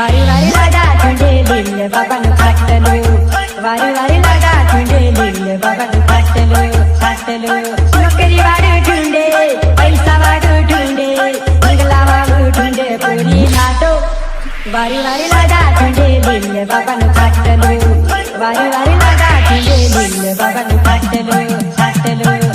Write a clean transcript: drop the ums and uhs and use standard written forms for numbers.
वारी वारी लगा तुझे दिल बाबा नु खाटलो वारी वारी लगा तुझे दिल बाबा नु खाटलो खाटलो नौकरी वाळू ढूंढे पैसा वाळू ढूंढे बंगला वाळू ढूंढे पूरी नाटो वारी वारी लगा तुझे दिल बाबा नु खाटलो वारी वारी लगा तुझे दिल बाबा नु खाटलो खाटलो